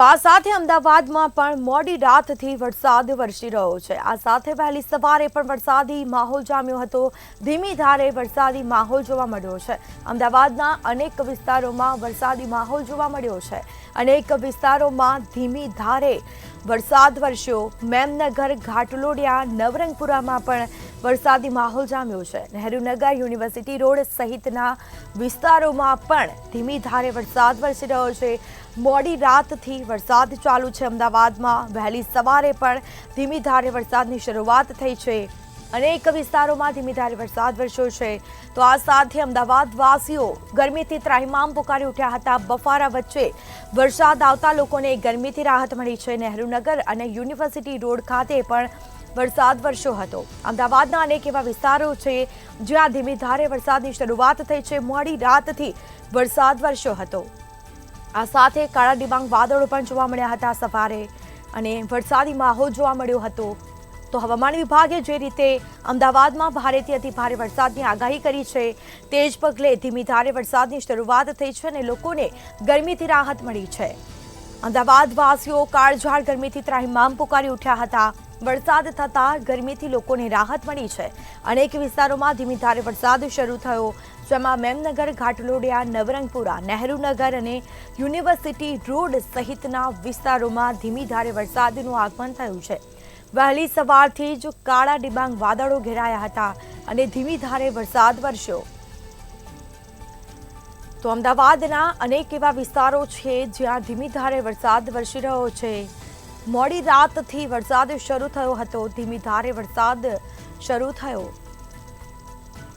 આ સાથે અમદાવાદમાં પણ મોડી રાતથી વરસાદ વરસી રહ્યો છે। આ સાથે વહેલી સવારે પણ વરસાદી માહોલ જામ્યો હતો। ધીમી ધારે વરસાદી માહોલ જોવા મળ્યો છે। અમદાવાદના અનેક વિસ્તારોમાં વરસાદી માહોલ જોવા મળ્યો છે। અનેક વિસ્તારોમાં ધીમી ધારે વરસાદ વરસ્યો। મેમનગર, ઘાટલોડિયા, નવરંગપુરામાં પણ વરસાદી માહોલ જામ્યો છે। નહેરુનગર, યુનિવર્સિટી રોડ સહિતના વિસ્તારોમાં પણ ધીમી ધારે વરસાદ વરસી રહ્યો છે। મોડી રાતથી વરસાદ ચાલુ છે। અમદાવાદમાં વહેલી સવારે પણ ધીમી ધારે વરસાદની શરૂઆત થઈ છે। અનેક વિસ્તારોમાં ધીમી ધારે વરસાદ વરસ્યો છે। તો આ સાથે અમદાવાદ વાસીઓ ગરમીથી ત્રાહિમામ પુકારી ઉઠ્યા હતા। બફારા વચ્ચે વરસાદ આવતા લોકોને ગરમીથી રાહત મળી છે। નહેરુનગર અને યુનિવર્સિટી રોડ ખાતે પણ વરસાદ વરસ્યો હતો। અમદાવાદના અનેક એવા વિસ્તારો છે જ્યાં ધીમી ધારે વરસાદની શરૂઆત થઈ છે। મોડી રાતથી વરસાદ વરસ્યો હતો। આ સાથે કાળા ડિબાંગ વાદળો પણ જોવા મળ્યા હતા સવારે અને વરસાદી માહોલ જોવા મળ્યો હતો। તો હવામાન વિભાગે જે રીતે અમદાવાદમાં ભારેથી અતિ ભારે વરસાદની આગાહી કરી છે તે જ પગલે ધીમી ધારે વરસાદની શરૂઆત થઈ છે અને લોકોને ગરમીથી રાહત મળી છે। અમદાવાદ વાસીઓ કાળઝાળ ગરમીથી ત્રાહિમામ પુકારી ઉઠ્યા હતા। વરસાદ થતાં ગરમીથી લોકોને રાહત મળી છે। અનેક વિસ્તારોમાં ધીમી ધારે વરસાદ શરૂ થયો, જેમાં મેમનગર, ઘાટલોડિયા, નવરંગપુરા, નહેરુનગર અને યુનિવર્સિટી રોડ સહિતના વિસ્તારોમાં ધીમી ધારે વરસાદનું આગમન થયું છે। વહેલી સવારથી જ કાળા ડિબાંગ વાદળો ઘેરાયા હતા અને ધીમી ધારે વરસાદ વરસ્યો। તો અમદાવાદના અનેક એવા વિસ્તારો છે જ્યાં ધીમી ધારે વરસાદ વરસી રહ્યો છે। મોડી રાતથી વરસાદ શરૂ થયો હતો। ધીમી ધારે વરસાદ શરૂ થયો।